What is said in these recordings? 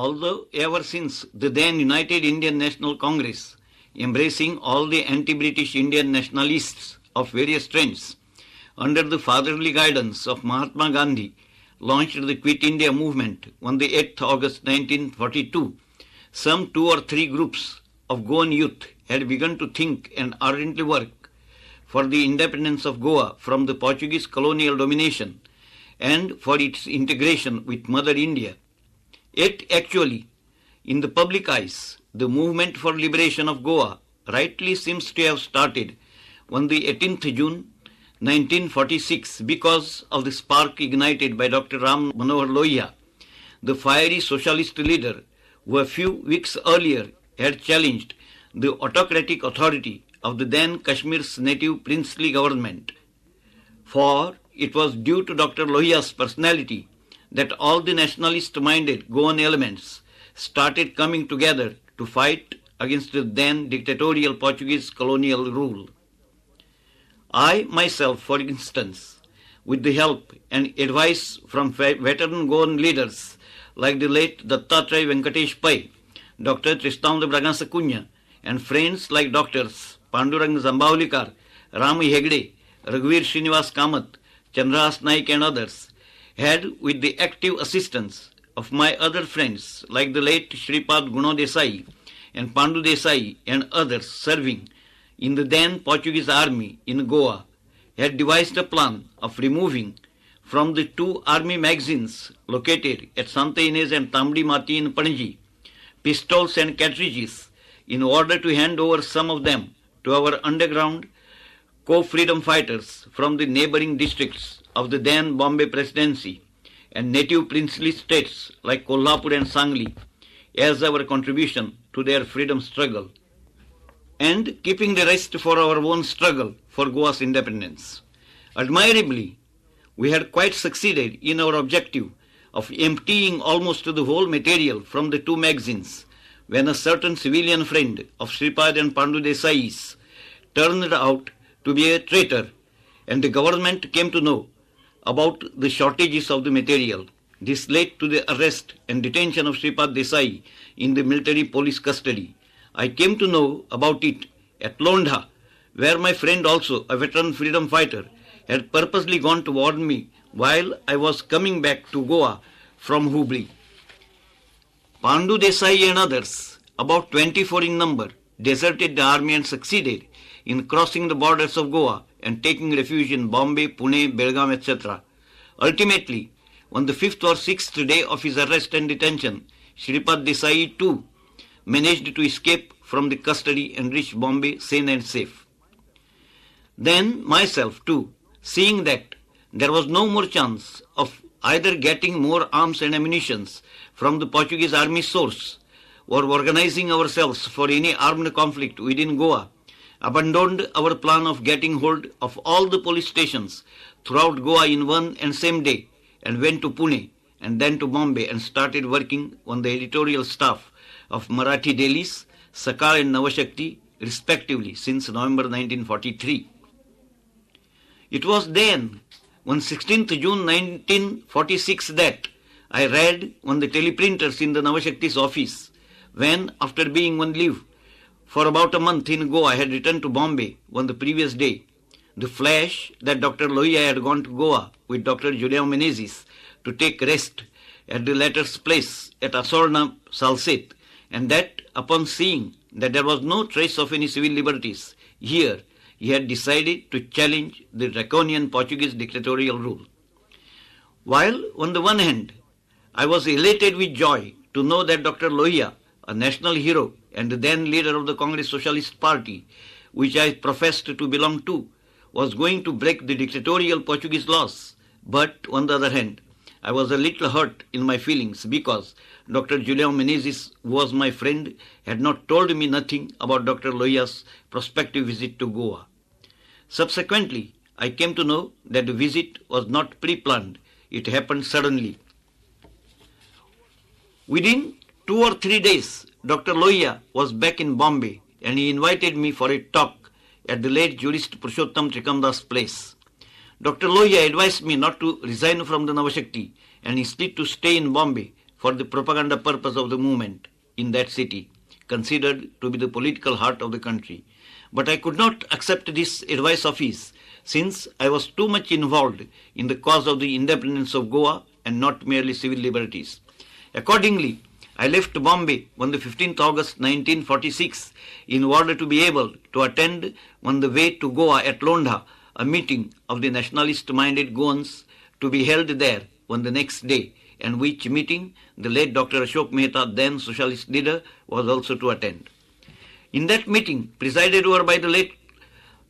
Although ever since the then United Indian National Congress, embracing all the anti-British Indian nationalists of various strands, under the fatherly guidance of Mahatma Gandhi, launched the Quit India movement on the 8th August 1942, some 2 or 3 groups of Goan youth had begun to think and ardently work for the independence of Goa from the Portuguese colonial domination and for its integration with Mother India. Yet actually, in the public eyes, the movement for liberation of Goa rightly seems to have started on the 18th June 1946 because of the spark ignited by Dr. Ram Manohar Lohia, the fiery socialist leader who a few weeks earlier had challenged the autocratic authority of the then Kashmir's native princely government. For it was due to Dr. Lohia's personality that all the nationalist-minded Goan elements started coming together to fight against the then dictatorial Portuguese colonial rule. I myself, for instance, with the help and advice from veteran Goan leaders like the late Dattatray Venkatesh Pai, Dr. Tristão de Bragança Cunha, and friends like Drs. Pandurang Zambaulikar, Ram Hegde, Raghuveer Srinivas Kamath, Chandras Naik and others, had, with the active assistance of my other friends like the late Shripad Guno Desai and Pandu Desai and others serving in the then Portuguese army in Goa, had devised a plan of removing from the 2 army magazines located at Santa Ines and Tamdi Mati in Panaji pistols and cartridges in order to hand over some of them to our underground co-freedom fighters from the neighboring districts of the then Bombay Presidency and native princely states like Kolhapur and Sangli as our contribution to their freedom struggle, and keeping the rest for our own struggle for Goa's independence. Admirably, we had quite succeeded in our objective of emptying almost the whole material from the 2 magazines when a certain civilian friend of Shripad and Pandu Desai's turned out to be a traitor, and the government came to know about the shortages of the material. This led to the arrest and detention of Shripad Desai in the military police custody. I came to know about it at Londha, where my friend, also a veteran freedom fighter, had purposely gone to warn me while I was coming back to Goa from Hubli. Pandu Desai and others, about 24 in number, deserted the army and succeeded in crossing the borders of Goa and taking refuge in Bombay, Pune, Belgaum, etc. Ultimately, on the 5th or 6th day of his arrest and detention, Shripad Desai too managed to escape from the custody and reach Bombay sane and safe. Then myself too, seeing that there was no more chance of either getting more arms and ammunitions from the Portuguese army source or organizing ourselves for any armed conflict within Goa, abandoned our plan of getting hold of all the police stations throughout Goa in one and same day and went to Pune and then to Bombay and started working on the editorial staff of Marathi dailies, Sakal and Navashakti, respectively, since November 1943. It was then, on 16th June 1946, that I read on the teleprinters in the Navashakti's office, when, after being on leave for about a month in Goa, I had returned to Bombay on the previous day, the flash that Dr. Lohia had gone to Goa with Dr. Julião Menezes to take rest at the latter's place at Asorna, Salsette, and that upon seeing that there was no trace of any civil liberties here, he had decided to challenge the draconian Portuguese dictatorial rule. While, on the one hand, I was elated with joy to know that Dr. Lohia, a national hero and the then leader of the Congress Socialist Party, which I professed to belong to, was going to break the dictatorial Portuguese laws. But, on the other hand, I was a little hurt in my feelings because Dr. Julião Menezes, who was my friend, had not told me nothing about Dr. Lohia's prospective visit to Goa. Subsequently, I came to know that the visit was not pre-planned. It happened suddenly. Within 2 or 3 days, Dr. Lohia was back in Bombay and he invited me for a talk at the late jurist Purushottam Trikamda's place. Dr. Lohia advised me not to resign from the Navashakti and instead to stay in Bombay for the propaganda purpose of the movement in that city, considered to be the political heart of the country. But I could not accept this advice of his, since I was too much involved in the cause of the independence of Goa and not merely civil liberties. Accordingly, I left Bombay on the 15th August 1946 in order to be able to attend on the way to Goa at Londha a meeting of the nationalist-minded Goans to be held there on the next day, and which meeting the late Dr. Ashok Mehta, then socialist leader, was also to attend. In that meeting, presided over by the late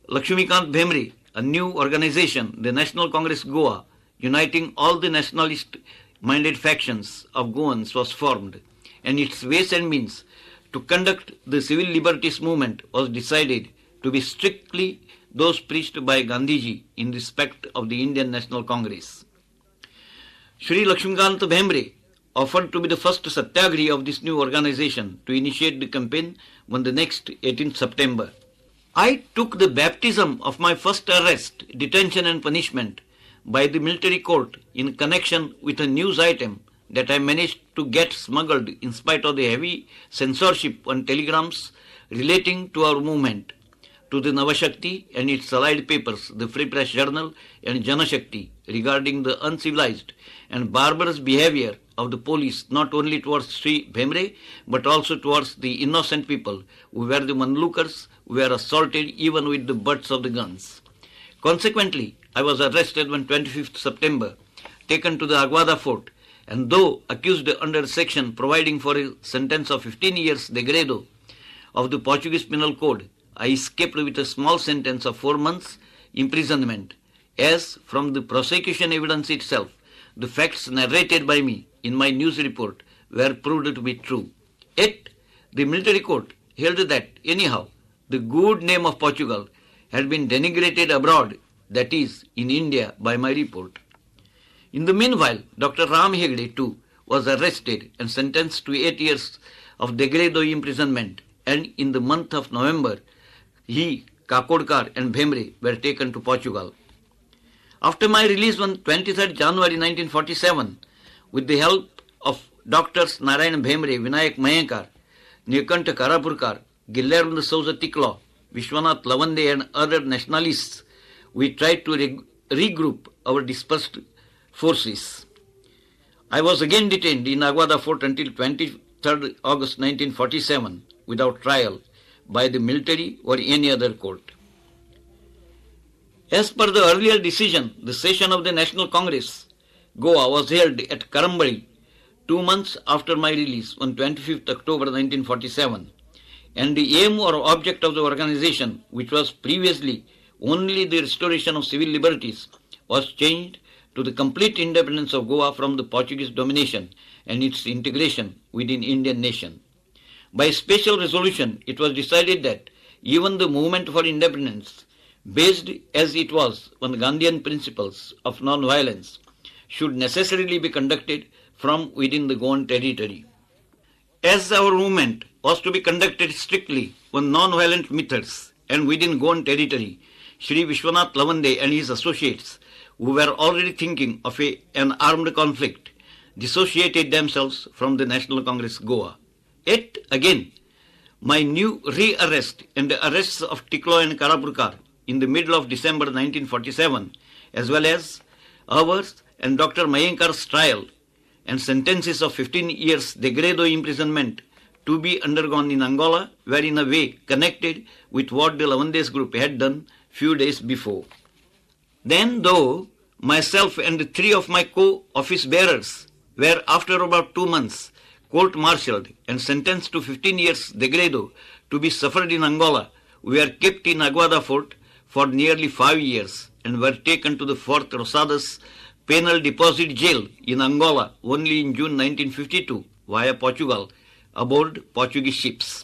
Lakshmikant Bhemre, a new organization, the National Congress Goa, uniting all the nationalist-minded factions of Goans, was formed, and its ways and means to conduct the civil liberties movement was decided to be strictly those preached by Gandhiji in respect of the Indian National Congress. Shri Lakshmikant Bhemre offered to be the first satyagrahi of this new organization to initiate the campaign on the next 18th September. I took the baptism of my first arrest, detention and punishment by the military court in connection with a news item that I managed to get smuggled in spite of the heavy censorship on telegrams relating to our movement, to the Navashakti and its allied papers, the Free Press Journal and Janashakti, regarding the uncivilized and barbarous behavior of the police not only towards Sri Bhemre but also towards the innocent people who were the onlookers who were assaulted even with the butts of the guns. Consequently, I was arrested on 25th September, taken to the Aguada fort, and though accused under section providing for a sentence of 15 years degredo of the Portuguese Penal Code, I escaped with a small sentence of 4 months imprisonment, as from the prosecution evidence itself, the facts narrated by me in my news report were proved to be true. Yet, the military court held that, anyhow, the good name of Portugal had been denigrated abroad, that is, in India, by my report. In the meanwhile, Dr. Ram Hegde too was arrested and sentenced to 8 years of degredo imprisonment, and in the month of November, he, Kakodkar and Bhemre were taken to Portugal. After my release on 23rd January 1947, with the help of Doctors Narayan Bhemre, Vinayak Mayankar, Nilkantha Karapurkar, Guilherme de Souza Tiklo, Vishwanath Lavande and other nationalists, we tried to regroup our dispersed forces. I was again detained in Aguada Fort until 23rd August 1947 without trial by the military or any other court. As per the earlier decision, the session of the National Congress, Goa, was held at Karambali 2 months after my release on 25th October 1947, and the aim or object of the organization, which was previously only the restoration of civil liberties, was changed to the complete independence of Goa from the Portuguese domination and its integration within Indian nation. By special resolution, it was decided that even the movement for independence, based as it was on the Gandhian principles of non-violence, should necessarily be conducted from within the Goan territory. As our movement was to be conducted strictly on non-violent methods and within Goan territory, Sri Vishwanath Lavande and his associates, who were already thinking of an armed conflict, dissociated themselves from the National Congress Goa. Yet again, my new re-arrest and the arrests of Tiklo and Karapurkar in the middle of December 1947, as well as ours and Dr. Mayankar's trial and sentences of 15 years degredo imprisonment to be undergone in Angola, were in a way connected with what the Lavandes group had done few days before. Then, though myself and 3 of my co-office bearers were after about 2 months court-martialed and sentenced to 15 years degredo to be suffered in Angola, we were kept in Aguada Fort for nearly 5 years and were taken to the Fort Rosadas penal deposit jail in Angola only in June 1952 via Portugal aboard Portuguese ships.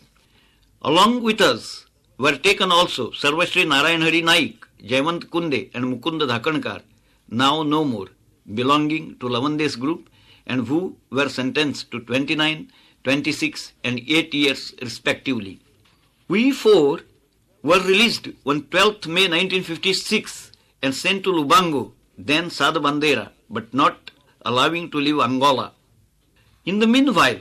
Along with us were taken also Sarvashri Narayan Hari Naik, Jayant Kunde and Mukunda Dhakankar, now no more, belonging to Lavandes group, and who were sentenced to 29, 26 and 8 years respectively. We 4 were released on 12th May 1956 and sent to Lubango, then Sada Bandera, but not allowing to leave Angola. In the meanwhile,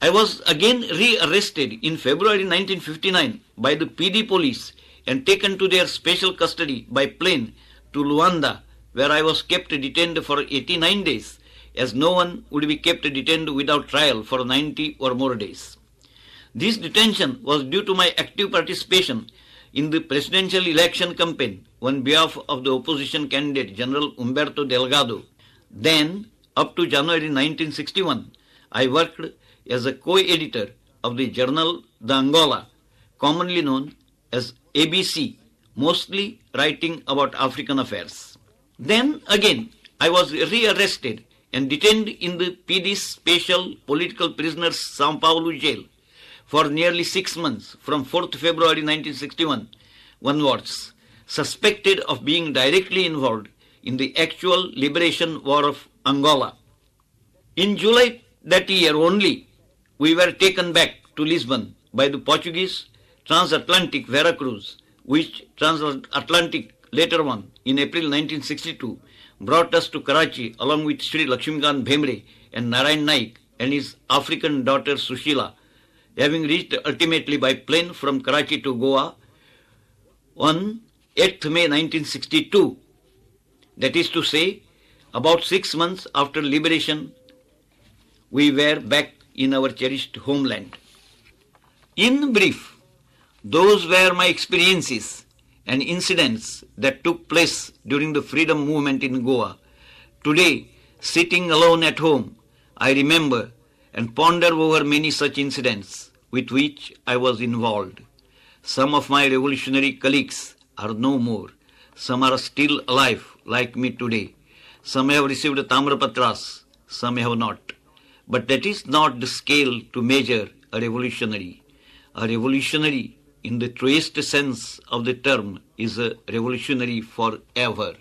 I was again re-arrested in February 1959 by the PD police and taken to their special custody by plane to Luanda, where I was kept detained for 89 days, as no one would be kept detained without trial for 90 or more days. This detention was due to my active participation in the presidential election campaign on behalf of the opposition candidate General Humberto Delgado. Then, up to January 1961, I worked as a co-editor of the journal The Angola, commonly known as ABC, mostly writing about African affairs. Then again, I was re-arrested and detained in the PD's special political prisoners São Paulo jail for nearly 6 months from 4th February 1961 onwards, suspected of being directly involved in the actual liberation war of Angola. In July that year only, we were taken back to Lisbon by the Portuguese transatlantic Veracruz, which transatlantic later on in April 1962 brought us to Karachi along with Sri Lakshmikant Bhemre and Narayan Naik and his African daughter Sushila, having reached ultimately by plane from Karachi to Goa on 8th May 1962. That is to say, about 6 months after liberation, we were back in our cherished homeland. In brief, those were my experiences and incidents that took place during the freedom movement in Goa. Today, sitting alone at home, I remember and ponder over many such incidents with which I was involved. Some of my revolutionary colleagues are no more. Some are still alive like me today. Some have received Tamrapatras, some have not. But that is not the scale to measure a revolutionary. A revolutionary, in the truest sense of the term, is a revolutionary forever.